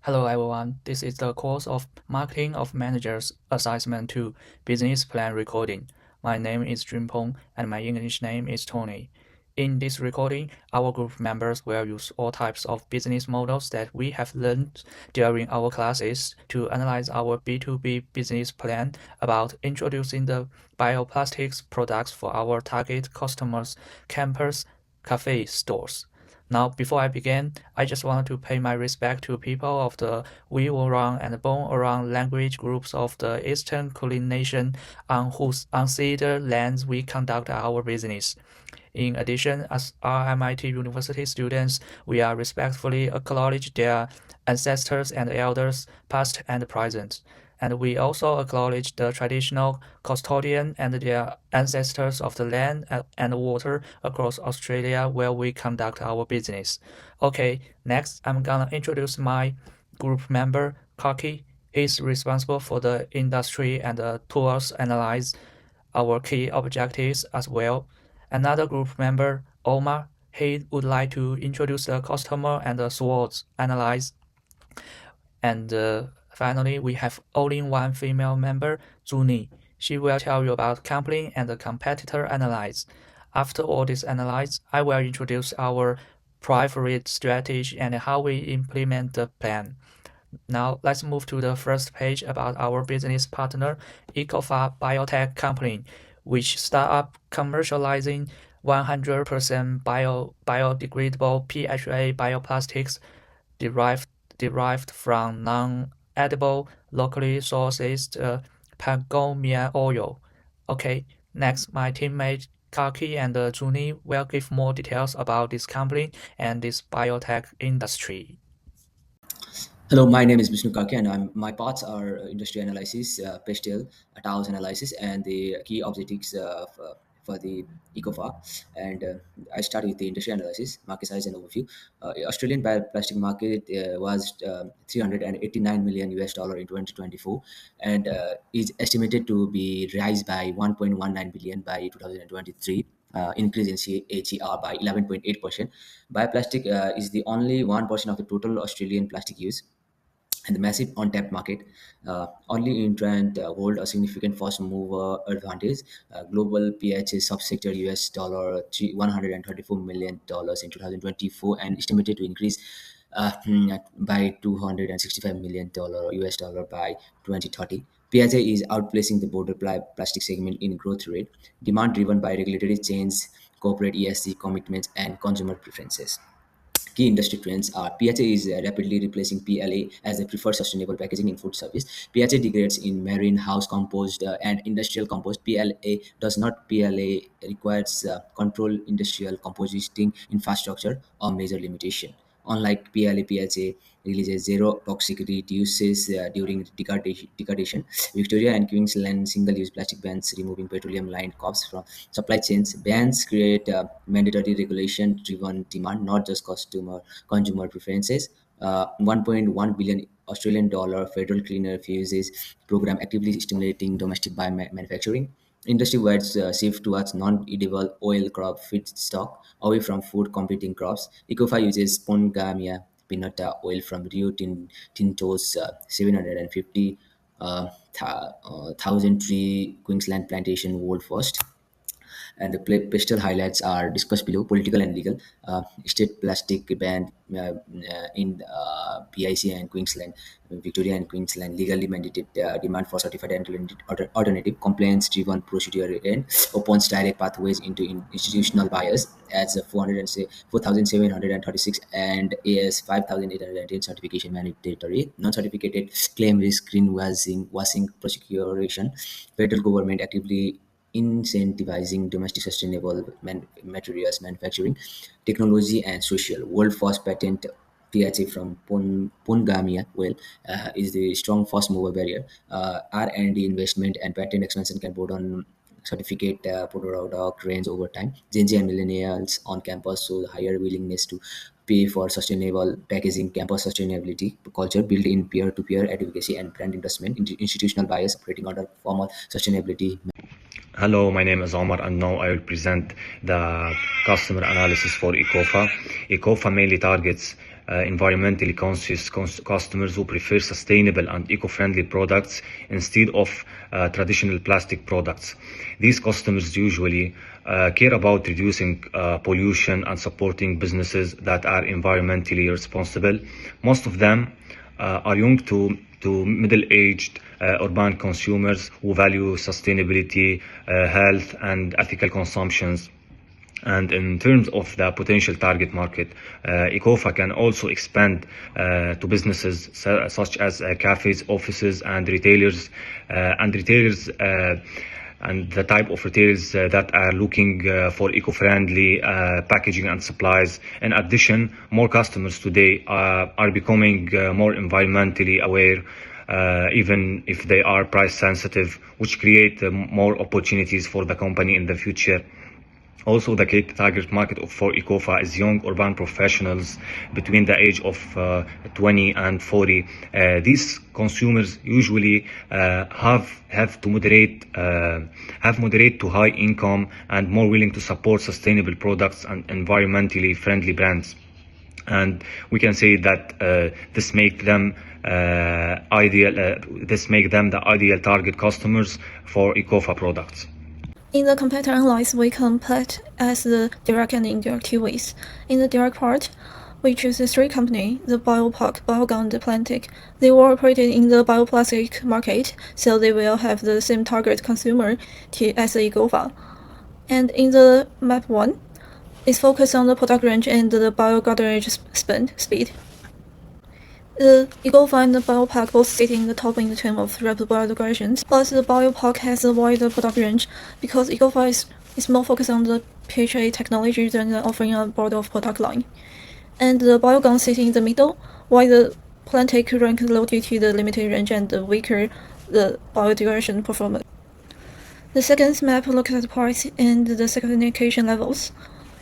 Hello everyone, this is the course of Marketing of Managers Assignment 2 Business Plan Recording. My name is Junpeng and my English name is Tony. In this recording, our group members will use all types of business models that we have learned during our classes to analyze our B2B business plan about introducing the bioplastics products for our target customers, campus, cafe stores. Now, before I begin, I just want to pay my respect to people of the Wee-Wurrung and Boon-Wurrung language groups of the Eastern Kulin Nation on whose unceded lands we conduct our business. In addition, as RMIT University students, we are respectfully acknowledge their ancestors and elders, past and present. And we also acknowledge the traditional custodian and their ancestors of the land and water across Australia where we conduct our business. Okay, next I'm gonna introduce my group member, Kaki. He's responsible for the industry and the tools analyze our key objectives as well. Another group member, Omar, he would like to introduce the customer and the SWOT analyze. And finally, we have only one female member, Zuni. She will tell you about company and the competitor analyze. After all this analyze, I will introduce our private strategy and how we implement the plan. Now let's move to the first page about our business partner, Ecofa Biotech Company, which start up commercializing 100% biodegradable PHA bioplastics derived from non-edible, locally sourced palmia oil. Okay, next my teammate Kaki and Juni will give more details about this company and this biotech industry. Hello, my name is Vishnu Kaki, and my parts are industry analysis, pastel, tiles analysis, and the key objectives for the ECOFA. And I start with the industry analysis, market size and overview. Australian bioplastic market was 389 million US dollar in 2024, and is estimated to be rise by 1.19 billion by 2023. Increase in CAGR by 11.8%. Bioplastic is the only 1% of the total Australian plastic use, and the massive untapped market. Only Intrant hold a significant first mover advantage. Global PHA subsector US dollar $134 million in 2024 and estimated to increase by $265 million US dollar by 2030. PHA is outplacing the border plastic segment in growth rate, demand driven by regulatory change, corporate ESG commitments, and consumer preferences. Key industry trends are PHA is rapidly replacing PLA as the preferred sustainable packaging in food service. PHA degrades in marine house compost and industrial compost. PLA does not. PLA requires controlled industrial composting infrastructure or major limitation. Unlike PLA, PHA releases zero toxic reduces during degradation. Victoria and Queensland single-use plastic bans removing petroleum-lined cups from supply chains. Bans create mandatory regulation-driven demand, not just consumer preferences. 1.1 billion Australian dollar federal cleaner fuses program actively stimulating domestic manufacturing. Industry-wide shift towards non-edible oil crop feedstock away from food competing crops. Ecofa uses Pongamia peanut oil from Rio Tinto's 750 thousand tree Queensland plantation world first. And the pastel highlights are discussed below. Political and legal. State plastic ban in PIC and Queensland, Victoria and Queensland legally mandated demand for certified alternative compliance-driven procedure and opens direct pathways into institutional buyers as 4,736 and AS 5,810 certification mandatory. Non-certificated claim risk greenwashing prosecution. Federal government actively incentivizing domestic sustainable materials manufacturing, technology, and social. World first patent PHA from Pongamia well is the strong first mover barrier. R&D investment and patent expansion can board on certificate product range over time. Gen Z and millennials on campus show higher willingness to pay for sustainable packaging. Campus sustainability culture built in peer-to-peer advocacy and brand endorsement. Institutional buyers operating under formal sustainability. Hello, my name is Omar, and now I will present the customer analysis for Ecofa. Ecofa mainly targets environmentally conscious customers who prefer sustainable and eco-friendly products instead of traditional plastic products. These customers usually care about reducing pollution and supporting businesses that are environmentally responsible. Most of them are young to middle-aged urban consumers who value sustainability, health, and ethical consumptions. And in terms of the potential target market, Ecofa can also expand to businesses such as cafes, offices, and retailers, and the type of retailers that are looking for eco-friendly packaging and supplies. In addition, more customers today are becoming more environmentally aware, even if they are price sensitive, which create more opportunities for the company in the future. Also, the target market for Ecofa is young urban professionals between the age of 20 and 40. These consumers usually have moderate to high income and more willing to support sustainable products and environmentally friendly brands. And we can say that this make them the ideal target customers for Ecofa products. In the competitor analysis, we compete as the direct and indirect two ways. In the direct part, we choose the three companies, the Biopac, Biogun, and Plantic. They all operated in the bioplastic market, so they will have the same target consumer as the Ecofa. And in the map 1, it's focused on the product range and the biogarage speed. The Ecofa and the Biopac both sit in the top in the term of rapid biodegradation, but the Biopac has a wider product range because Ecofa is more focused on the PHA technology than offering a broader product line. And the Biogun sits in the middle, while the Plantic ranks low due to the limited range and the weaker the biodegradation performance. The second map looks at the price and the certification levels.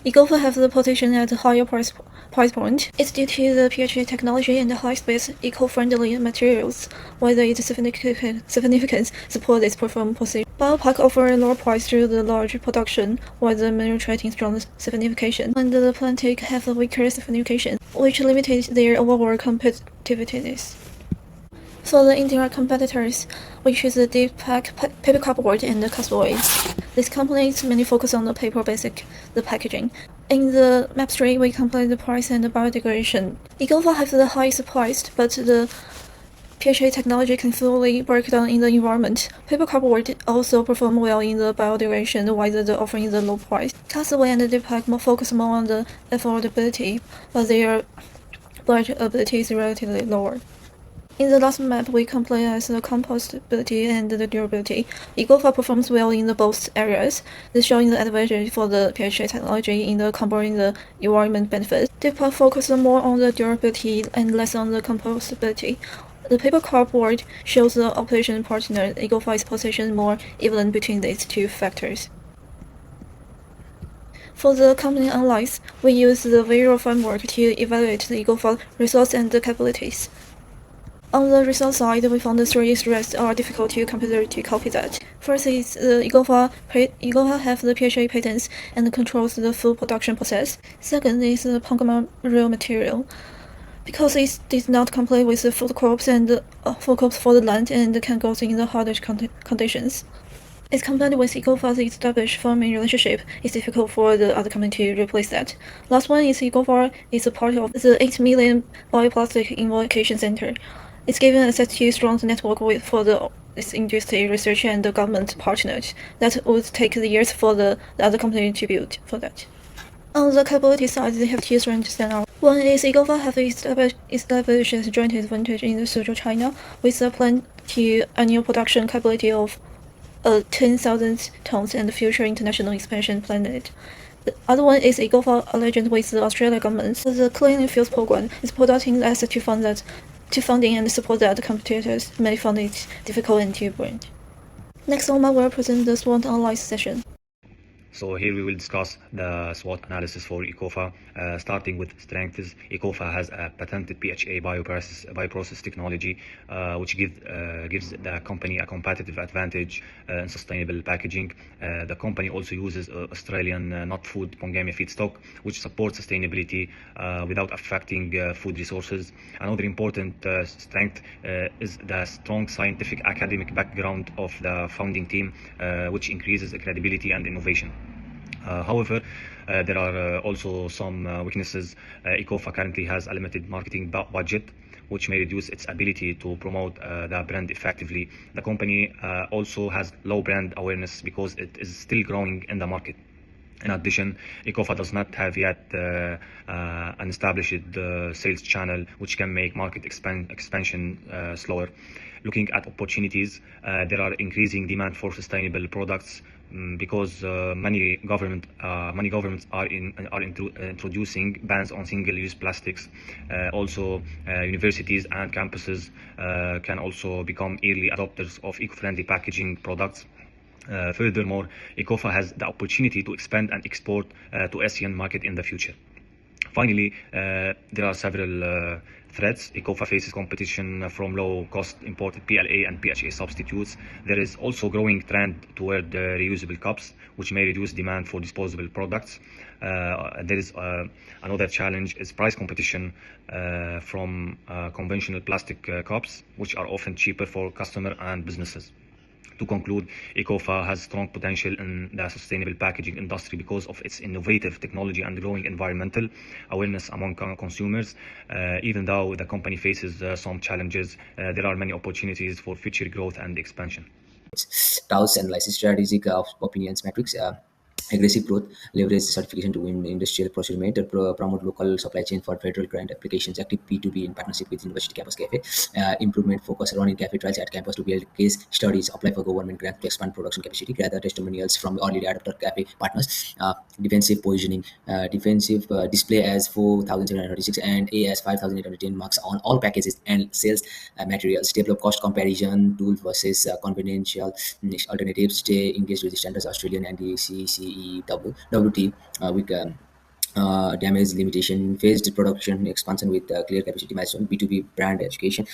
Ecofa has the position at a higher price point. It's due to the PHA technology and the high-space, eco-friendly materials, while its significance supports its performance position. Biopac offers a lower price through the large production, while the manufacturing strong certification, and the Plantic have a weaker certification, which limited their overall competitiveness. For the indirect competitors, we choose the Deepak paper cardboard and the Castaway. These companies mainly focus on the the packaging. In the map 3, we compare the price and the biodegradation. Ecofa has the highest price, but the PHA technology can fully break down in the environment. Paper cardboard also perform well in the biodegradation, while the offering is a low price. Castaway and the Deepak focus more on the affordability, but their ability is relatively lower. In the last map, we compare as the compostability and the durability. Ecofa performs well in both areas. This showing the advantage for the PHA technology in the combining the environment benefits. Deepak focuses more on the durability and less on the compostability. The paper cardboard shows the operation partner. Ecofa is positioned more evenly between these two factors. For the company analysis, we use the visual framework to evaluate the Ecofa resource and the capabilities. On the result side, we found the three strengths are difficult to compare to copy that. First is Ecofa have the PHA patents and controls the full production process. Second is the polymer raw material, because it did not comply with the food crops and food crops for the land and can go in the hardest conditions. It's combined with Ecofa's established farming relationship, it's difficult for the other company to replace that. Last one is Ecofa is a part of the 8 million bioplastic invocation center. It's given access to strong network for this industry research and the government partners. That would take years for the other company to build for that. On the capability side, they have two strengths than ours. One is Ecofa have established a joint advantage in the Suzhou, China, with a plan to annual production capability of 10,000 tons and future international expansion planned. The other one is Ecofa alliance with the Australian government. The Clean Fields program is providing access to funding and support that competitors may find it difficult and to bring. Next, Omar will present the SWOT analysis session. So here we will discuss the SWOT analysis for Ecofa. Starting with strengths, Ecofa has a patented PHA bioprocess technology, which gives the company a competitive advantage in sustainable packaging. The company also uses Australian not food Pongamia feedstock, which supports sustainability without affecting food resources. Another important strength is the strong scientific academic background of the founding team, which increases credibility and innovation. However, there are also some weaknesses. Ecofa currently has a limited marketing budget, which may reduce its ability to promote the brand effectively. The company also has low brand awareness because it is still growing in the market. In addition, Ecofa does not have yet an established sales channel, which can make market expansion slower. Looking at opportunities, there are increasing demand for sustainable products because many governments are introducing bans on single-use plastics. Also, universities and campuses can also become early adopters of eco-friendly packaging products. Furthermore, Ecofa has the opportunity to expand and export to ASEAN market in the future. Finally, there are several threats. Ecofa faces competition from low-cost imported PLA and PHA substitutes. There is also growing trend toward reusable cups, which may reduce demand for disposable products. There is another challenge is price competition from conventional plastic cups, which are often cheaper for customer and businesses. To conclude, Ecofa has strong potential in the sustainable packaging industry because of its innovative technology and growing environmental awareness among consumers. Even though the company faces some challenges, there are many opportunities for future growth and expansion. Taos analysis strategic opinions matrix. Aggressive growth, leverage certification to win industrial procurement, promote local supply chain for federal grant applications, active P2B in partnership with University Campus Cafe, improvement focus running cafe trials at campus to build case studies, apply for government grant to expand production capacity, gather testimonials from early adopter cafe partners, defensive positioning, defensive display as 4,736 and A as 5,810 marks on all packages and sales materials, develop cost comparison tool versus confidential alternatives, stay engaged with the standards Australian and the CCEW, WT, with damage limitation, phased production expansion with clear capacity milestone, B2B brand education,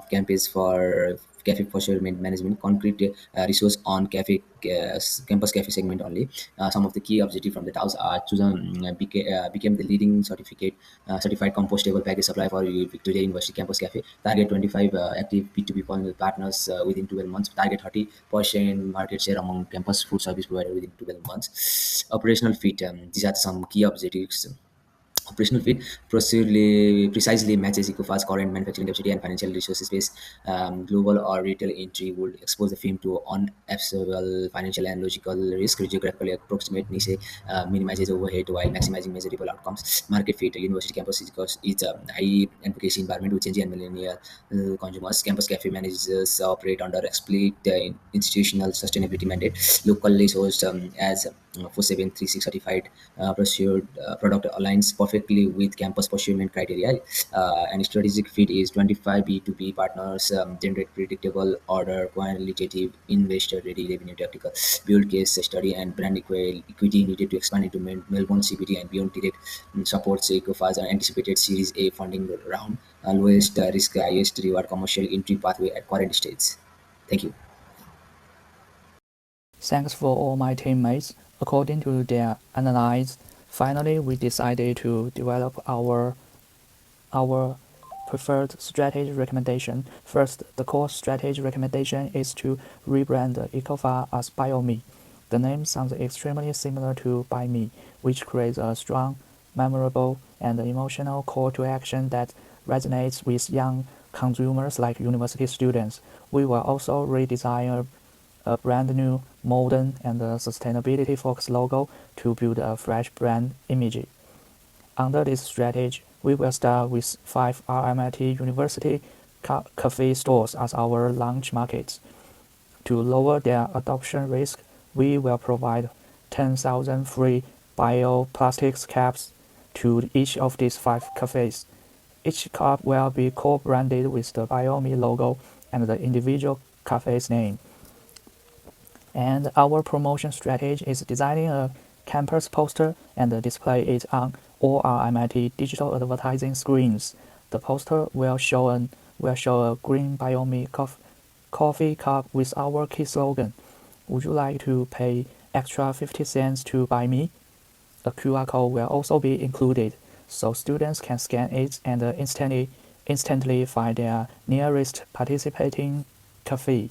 campaigns for cafe procurement management, concrete resource on campus cafe segment only. Some of the key objectives from the TAOs are to became the leading certified compostable package supplier for Victoria University Campus Cafe. Target 25 active B2B partners within 12 months. Target 30% market share among campus food service provider within 12 months. Operational fit. These are some key objectives. Operational fit precisely matches Ecofa's current manufacturing capacity and financial resources base. Global or retail entry would expose the firm to unabsorbable financial and logical risk. Geographically approximate niche minimizes overhead while maximizing measurable outcomes. Market fit. University campus is a high advocacy environment with changing and millennial consumers. Campus cafe managers operate under explicit institutional sustainability mandate. Locally sourced as 4736 certified pursued product aligns perfectly with campus procurement criteria. And strategic fit is 25 B2B partners generate predictable order, qualitative, investor ready revenue tactical, build case study and brand equity needed to expand into Melbourne CBD and beyond. Direct supports Ecofa's anticipated Series A funding round, lowest risk, highest reward commercial entry pathway at current stage. Thank you. Thanks for all my teammates. According to their analysis, finally we decided to develop our preferred strategy recommendation. First, the core strategy recommendation is to rebrand Ecofa as BioMe. The name sounds extremely similar to Buy Me, which creates a strong, memorable, and emotional call to action that resonates with young consumers like university students. We will also redesign a brand new, modern, and sustainability-focused logo to build a fresh brand image. Under this strategy, we will start with 5 RMIT University cafe stores as our launch markets. To lower their adoption risk, we will provide 10,000 free bioplastics caps to each of these 5 cafes. Each cup will be co-branded with the BioMe logo and the individual cafe's name. And our promotion strategy is designing a campus poster and display it on all our MIT digital advertising screens. The poster will show a green Biomi coffee cup with our key slogan, "Would you like to pay extra 50 cents to buy me?" A QR code will also be included, so students can scan it and instantly find their nearest participating cafe.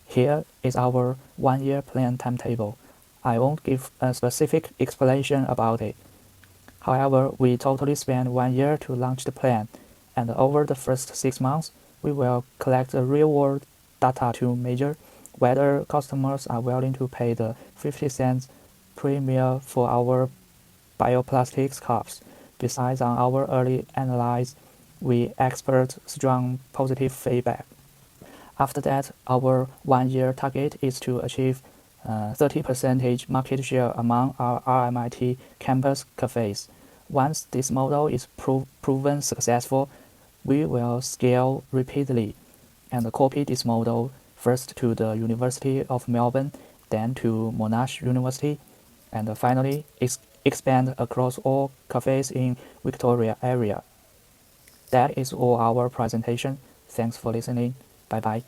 Here is our one-year plan timetable. I won't give a specific explanation about it. However, we totally spent 1 year to launch the plan, and over the first 6 months, we will collect the real-world data to measure whether customers are willing to pay the 50 cents premium for our bioplastics cups. Besides, on our early analysis, we expect strong positive feedback. After that, our 1 year target is to achieve 30% market share among our RMIT campus cafes. Once this model is proven successful, we will scale repeatedly and copy this model first to the University of Melbourne, then to Monash University, and finally expand across all cafes in Victoria area. That is all our presentation. Thanks for listening. Bye bye.